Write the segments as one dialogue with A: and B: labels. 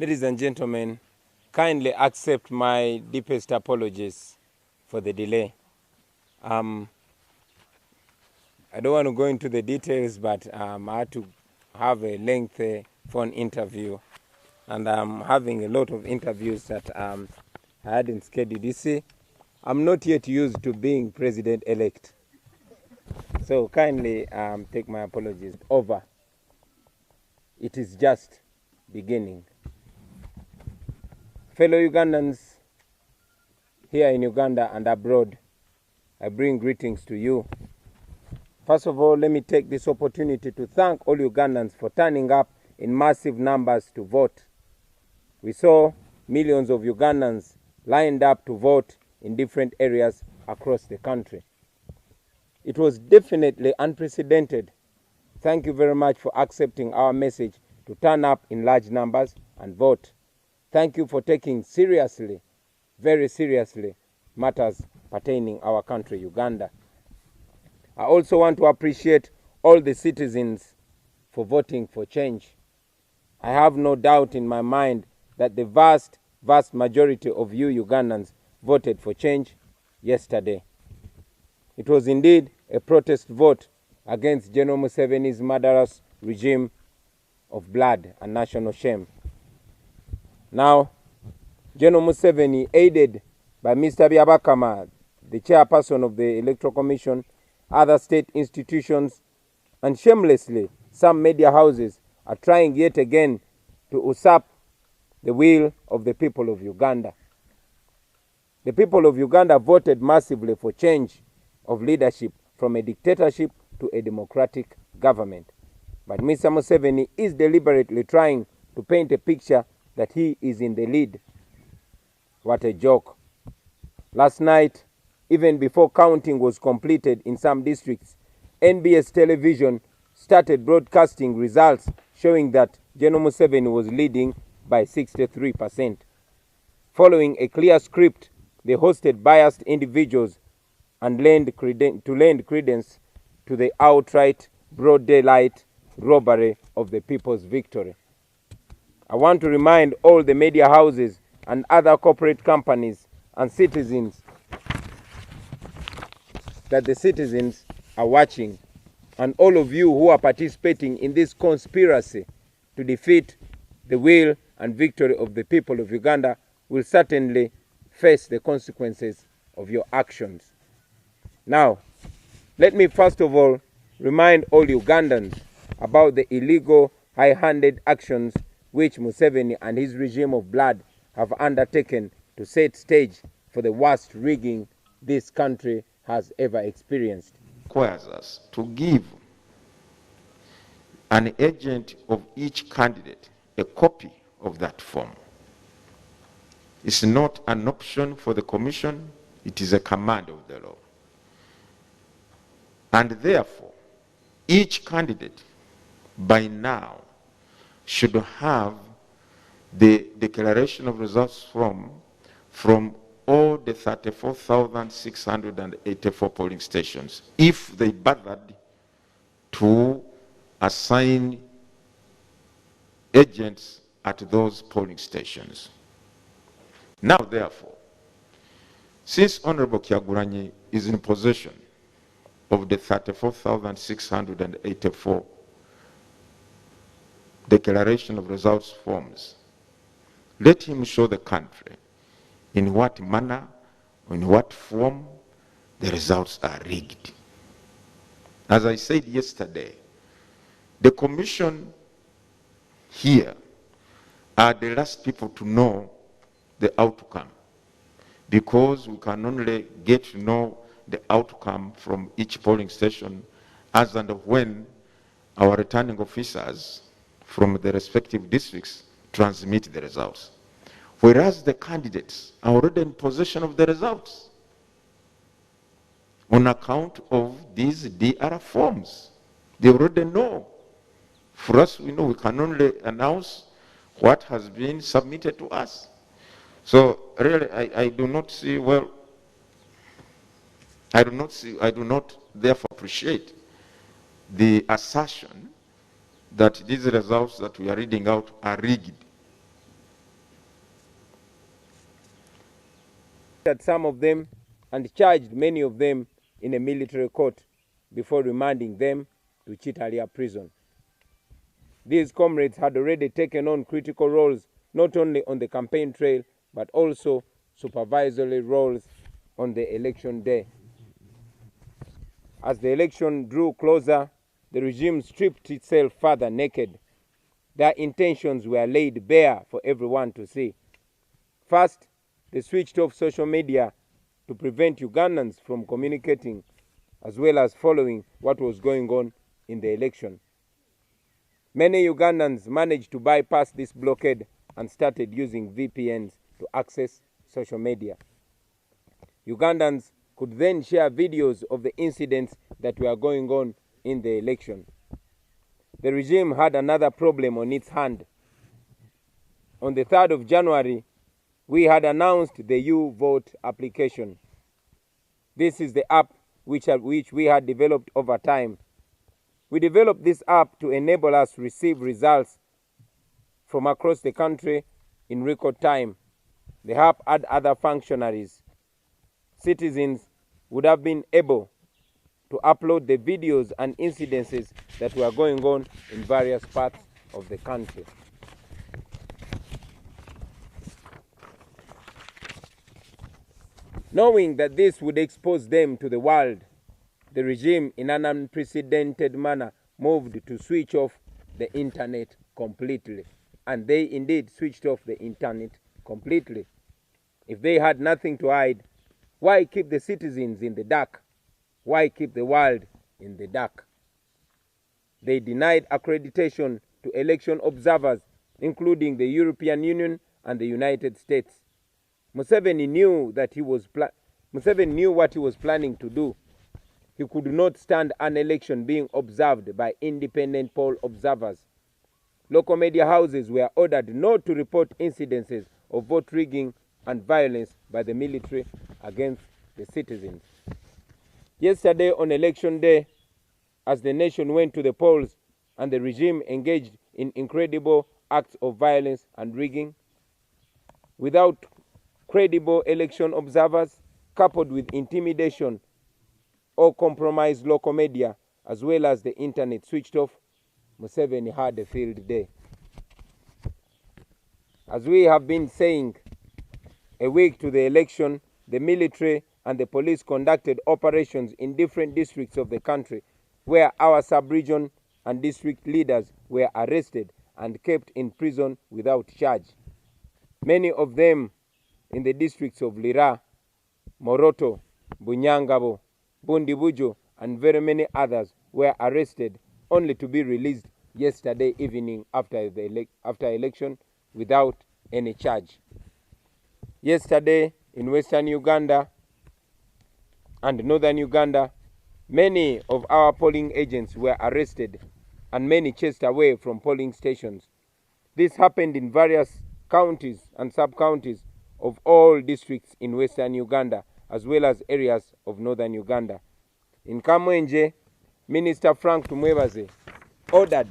A: Ladies and gentlemen, kindly accept my deepest apologies for the delay. I don't want to go into the details, but I had to have a lengthy phone interview, and I'm having a lot of interviews that I hadn't scheduled. You see, I'm not yet used to being president-elect, so kindly take my apologies. Over. It is just beginning. Fellow Ugandans here in Uganda and abroad, I bring greetings to you. First of all, let me take this opportunity to thank all Ugandans for turning up in massive numbers to vote. We saw millions of Ugandans lined up to vote in different areas across the country. It was definitely unprecedented. Thank you very much for accepting our message to turn up in large numbers and vote. Thank you for taking seriously, very seriously, matters pertaining our country, Uganda. I also want to appreciate all the citizens for voting for change. I have no doubt in my mind that the vast majority of you Ugandans voted for change yesterday. It was indeed a protest vote against General Museveni's murderous regime of blood and national shame. Now, General Museveni, aided by Mr. Byabakama, the chairperson of the Electoral Commission, other state institutions, and shamelessly, some media houses are trying yet again to usurp the will of the people of Uganda. The people of Uganda voted massively for change of leadership from a dictatorship to a democratic government. But Mr. Museveni is deliberately trying to paint a picture that he is in the lead. What a joke. Last night, even before counting was completed in some districts, NBS television started broadcasting results showing that General Museveni was leading by 63%. Following a clear script, they hosted biased individuals and lend credence to the outright broad daylight robbery of the people's victory. I want to remind all the media houses and other corporate companies and citizens that the citizens are watching, and all of you who are participating in this conspiracy to defeat the will and victory of the people of Uganda will certainly face the consequences of your actions. Now, let me first of all remind all Ugandans about the illegal, high-handed actions which Museveni and his regime of blood have undertaken to set stage for the worst rigging this country has ever experienced.
B: Requires us to give an agent of each candidate a copy of that form. It's not an option for the commission, it is a command of the law. And therefore, each candidate by now should have the declaration of results form from all the 34,684 polling stations, if they bothered to assign agents at those polling stations. Now, therefore, since Honorable Kyagulanyi is in possession of the 34,684 declaration of results forms, let him show the country in what manner, in what form the results are rigged. As I said yesterday, the commission here are the last people to know the outcome, because we can only get to know the outcome from each polling station as and when our returning officers from the respective districts transmit the results. Whereas the candidates are already in possession of the results on account of these DR forms. They already know. For us, we know we can only announce what has been submitted to us. So really, I do not see, well, I do not therefore appreciate the assertion that these results that we are reading out are rigged.
A: arrested some of them and charged many of them in a military court before remanding them to Chitalia prison. These comrades had already taken on critical roles not only on the campaign trail but also supervisory roles on the election day. As the election drew closer, the regime stripped itself further naked. Their intentions were laid bare for everyone to see. First, they switched off social media to prevent Ugandans from communicating as well as following what was going on in the election. Many Ugandans managed to bypass this blockade and started using VPNs to access social media. Ugandans could then share videos of the incidents that were going on in the election. The regime had another problem on its hand. On the 3rd of January, we had announced the U-Vote application. This is the app which we had developed over time. We developed this app to enable us to receive results from across the country in record time. The app had other functionaries. Citizens would have been able to upload the videos and incidences that were going on in various parts of the country. Knowing that this would expose them to the world, the regime, in an unprecedented manner, moved to switch off the internet completely. And they indeed switched off the internet completely. If they had nothing to hide, why keep the citizens in the dark? Why keep the world in the dark? They denied accreditation to election observers, including the European Union and the United States. Museveni knew what he was planning to do. He could not stand an election being observed by independent poll observers. Local media houses were ordered not to report incidences of vote rigging and violence by the military against the citizens. Yesterday, on election day, as the nation went to the polls and the regime engaged in incredible acts of violence and rigging, without credible election observers, coupled with intimidation or compromised local media, as well as the internet switched off, Museveni had a field day. As we have been saying, a week to the election, the military and the police conducted operations in different districts of the country where our sub-region and district leaders were arrested and kept in prison without charge. Many of them in the districts of Lira, Moroto, Bunyangabo, Bundibujo, and very many others were arrested only to be released yesterday evening after election without any charge. Yesterday in Western Uganda and Northern Uganda, many of our polling agents were arrested and many chased away from polling stations. This happened in various counties and sub-counties of all districts in Western Uganda, as well as areas of Northern Uganda. In Kamwenje, Minister Frank Tumwebaze ordered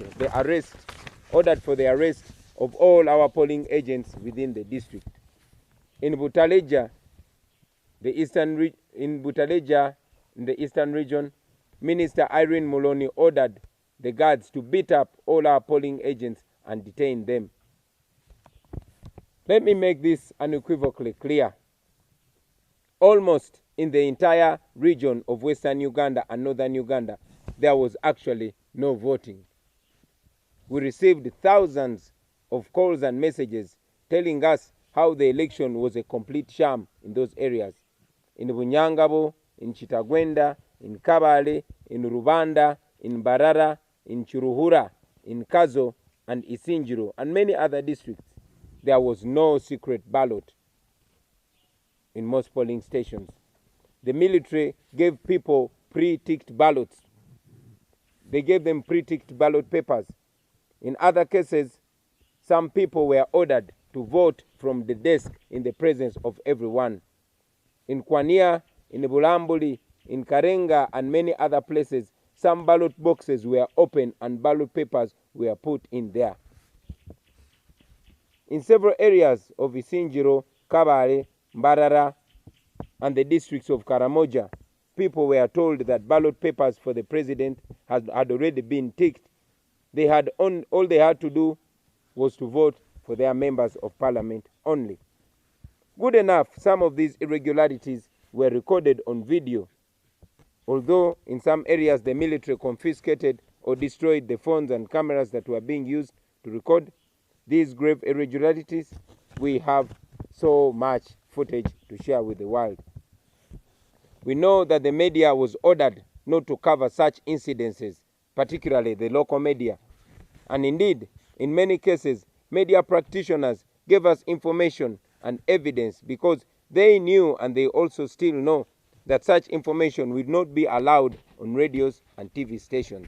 A: for the arrest of all our polling agents within the district. In Butaleja, in the eastern region, Minister Irene Muloni ordered the guards to beat up all our polling agents and detain them. Let me make this unequivocally clear. Almost in the entire region of Western Uganda and Northern Uganda, there was actually no voting. We received thousands of calls and messages telling us how the election was a complete sham in those areas. In Bunyangabo, in Chitagwenda, in Kabale, in Rubanda, in Barara, in Chiruhura, in Kazo, and Isinjiro, and many other districts, there was no secret ballot in most polling stations. The military gave people pre-ticked ballots. They gave them pre-ticked ballot papers. In other cases, some people were ordered to vote from the desk in the presence of everyone. In Kwania, in Bulambuli, in Karenga, and many other places, some ballot boxes were open and ballot papers were put in there. In several areas of Isinjiro, Kabale, Mbarara, and the districts of Karamoja, people were told that ballot papers for the president had already been ticked. All they had to do was to vote for their members of parliament only. Good enough, some of these irregularities were recorded on video, although in some areas the military confiscated or destroyed the phones and cameras that were being used to record these grave irregularities. We have so much footage to share with the world. We know that the media was ordered not to cover such incidences, particularly the local media. And indeed, in many cases, media practitioners gave us information and evidence because they knew, and they also still know, that such information will not be allowed on radios and TV stations.